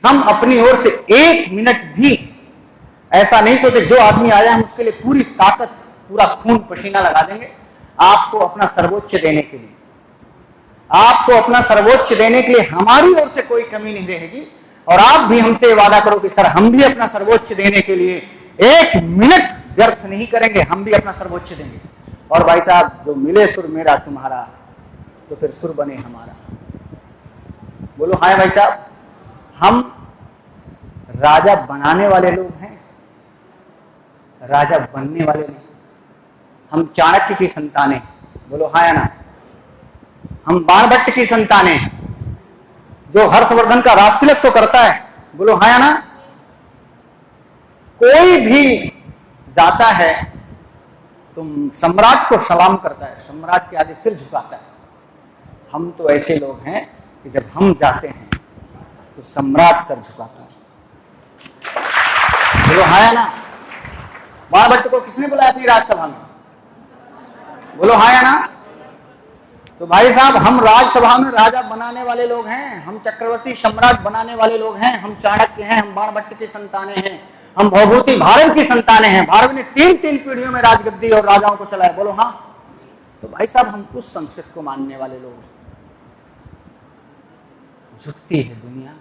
हम अपनी ओर से 1 मिनट भी ऐसा नहीं सोचे जो आदमी आया हम उसके लिए पूरी ताकत, पूरा खून पसीना लगा देंगे आपको अपना सर्वोच्च देने के लिए। आपको अपना सर्वोच्च देने के लिए हमारी ओर से कोई कमी नहीं रहेगी और आप भी हमसे वादा करो कि सर हम भी अपना सर्वोच्च देने के लिए 1 मिनट व्यर्थ नहीं करेंगे, हम भी अपना सर्वोच्च देंगे। और भाई साहब जो मिले सुर मेरा तुम्हारा तो फिर सुर बने हमारा। बोलो हाय भाई साहब, हम राजा बनाने वाले लोग हैं, राजा बनने वाले नहीं। हम चाणक्य की संतानें, बोलो हाय ना। हम बाणभट्ट की संतानें हैं, जो हर्षवर्धन का राष्ट्रतिलक तो करता है, बोलो हाय ना। कोई भी जाता है तो सम्राट को सलाम करता है, सम्राट के आगे सिर झुकाता है। हम तो ऐसे लोग हैं कि जब हम जाते हैं तो सम्राट सर झुकाता है। बोलो हाय ना। बाणभट्ट को किसने बुलाया अपनी राज्यसभा में? बोलो हाय ना। तो भाई साहब हम राज्यसभा में राजा बनाने वाले लोग हैं, हम चक्रवर्ती सम्राट बनाने वाले लोग हैं, हम चाणक्य हैं, हम बाणभट्ट की संतानें हैं, हम भौभूति भारत की संतानें हैं। भारत ने 3 पीढ़ियों में राजगद्दी और राजाओं को चलाया, बोलो हाँ। तो भाई साहब हम उस संस्कृत को मानने वाले लोग हैं। झुकती है दुनिया,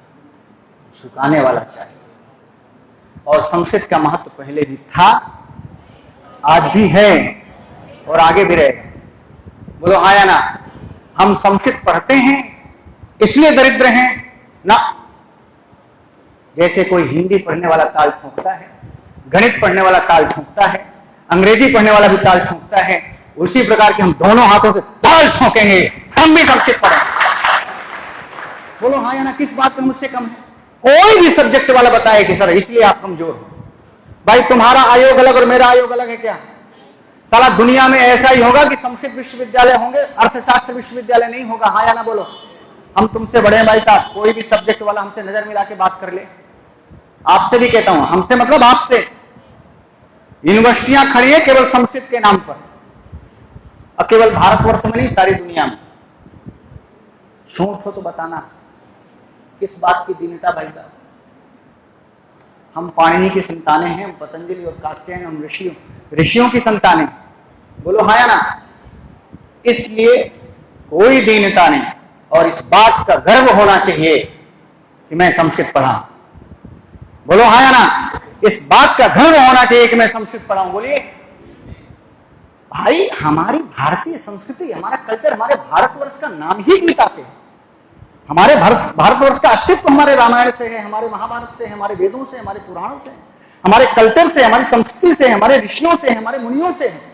झुकाने वाला चाहिए। और संस्कृत का महत्व पहले भी था, आज भी है और आगे भी रहेगा। बोलो आया ना। हम संस्कृत पढ़ते हैं इसलिए दरिद्र हैं ना। जैसे कोई हिंदी पढ़ने वाला ताल ठोकता है, गणित पढ़ने वाला ताल ठोकता है, अंग्रेजी पढ़ने वाला भी ताल ठोकता है, उसी प्रकार के हम दोनों हाथों से ताल ठोकेंगे, हम भी संस्कृत पढ़ेंगे। बोलो हाँ या ना। किस बात पे हम उससे कम है? कोई भी सब्जेक्ट वाला बताए कि सर इसलिए आप कमजोर हो। भाई तुम्हारा आयोग अलग और मेरा आयोग अलग है क्या? साला दुनिया में ऐसा ही होगा कि संस्कृत विश्वविद्यालय होंगे, अर्थशास्त्र विश्वविद्यालय नहीं होगा। हाँ या ना बोलो। हम तुमसे बड़े हैं भाई साहब, कोई भी सब्जेक्ट वाला हमसे नजर मिला के बात कर ले। आपसे भी कहता हूं, हमसे मतलब आपसे। यूनिवर्सिटियां खड़ी है केवल संस्कृत के नाम पर, और केवल भारतवर्ष में नहीं सारी दुनिया में। झूठ हो तो बताना, किस बात की दीनता भाई साहब। हम पाणिनि की संतानें हैं, पतंजलि और कात्यायन, हम ऋषियों की संतानें। बोलो हाँ या ना। इसलिए कोई दीनता नहीं और इस बात का गर्व होना चाहिए कि मैं संस्कृत पढ़ा। बोलो हाँ या ना। इस बात का गर्व होना चाहिए कि मैं संस्कृत पढ़ा हूं। बोलिए भाई, हमारी भारतीय संस्कृति, हमारा कल्चर, हमारे भारतवर्ष का नाम ही गीता से। हमारे भारतवर्ष का अस्तित्व हमारे रामायण से है, हमारे महाभारत से है, हमारे वेदों से, हमारे पुराणों से, हमारे कल्चर से, हमारी संस्कृति से, हमारे ऋषियों से, हमारे मुनियों से है।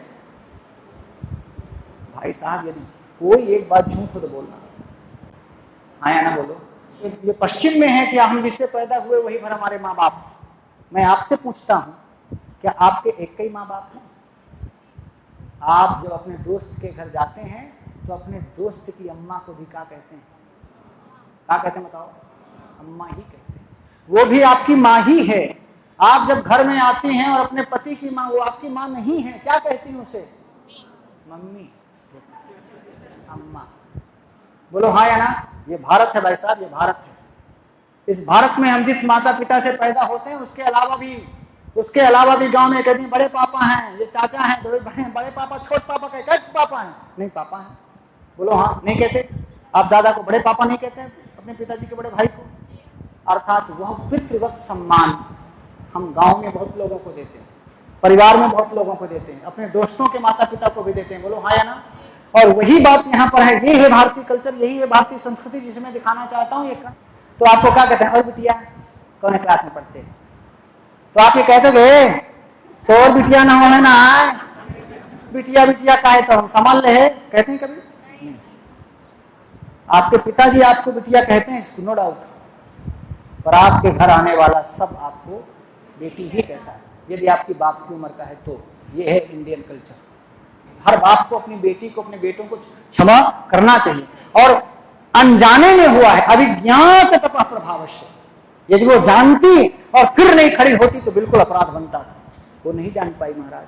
भाई साहब यदि कोई एक बात झूठ हो तो बोलना। हाँ या ना बोलो। ये पश्चिम में है कि हम जिससे पैदा हुए वही भर हमारे माँ बाप। मैं आपसे पूछता हूं, क्या आपके एक ही माँ बाप हैं? आप जब अपने दोस्त के घर जाते हैं तो अपने दोस्त की अम्मा को भी क्या कहते हैं? क्या कहते हैं बताओ? अम्मा ही कहते हैं। वो भी आपकी माँ ही है। आप जब घर में आती हैं और अपने पति की माँ, वो आपकी माँ नहीं है, क्या कहती हैं उसे? मम्मी, अम्मा। बोलो हाँ या ना। ये भारत है भाई साहब, ये भारत है। इस भारत में हम जिस माता पिता से पैदा होते हैं उसके अलावा भी गांव में कहते हैं बड़े पापा हैं, ये चाचा हैं, बड़े पापा, छोटे पापा का क्या पापा हैं? नहीं पापा हैं। बोलो हाँ। नहीं कहते? आप दादा को बड़े पापा नहीं कहते अपने पिताजी के बड़े भाई को? अर्थात वह पितृवत सम्मान हम गांव में बहुत लोगों को देते हैं, परिवार में बहुत लोगों को देते हैं, अपने दोस्तों के माता पिता को भी देते हैं। बोलो हाँ या ना। और वही बात यहाँ पर है। ये है भारतीय कल्चर, यही है भारतीय संस्कृति जिसे मैं दिखाना चाहता हूँ। तो आपको क्या कहते हैं? और बिटिया कौन क्लास में पढ़ते हैं? तो आप ये कहते गए तो और बिटिया ना हो है ना, बिटिया बिटिया का है तो हम संभाल ले, कहते हैं कभी नहीं। आपके पिताजी आपको बिटिया कहते हैं, नो डाउट, पर आपके घर आने वाला सब आपको बेटी ही कहता है, यदि आपकी बाप की उम्र का है तो। ये है इंडियन कल्चर। हर बाप को अपनी बेटी को, अपने बेटों को क्षमा करना चाहिए। और अनजाने में हुआ है, अभिज्ञात तपः प्रभावश्य। यदि वो जानती और फिर नहीं खड़ी होती तो बिल्कुल अपराध बनता था। वो नहीं जान पाई महाराज,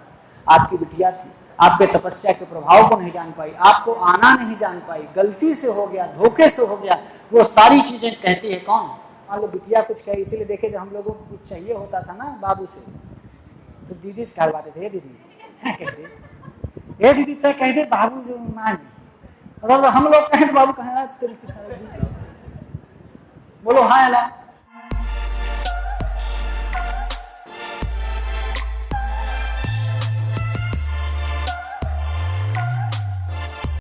आपकी बिटिया थी, आपके तपस्या के प्रभाव को नहीं जान पाई, आपको आना नहीं जान पाई, गलती से हो गया, धोखे से हो गया। वो सारी चीजें कहती है कौन? मान लो बिटिया कुछ कहे, इसीलिए देखे जब हम लोगों को कुछ चाहिए होता था ना बाबू से, तो दीदी से कहलवाते थे, दीदी ये दीदी तय कह दे बाबू जो मान, मतलब हम लोग कहें तो बाबू कहें बोलो हाँ अला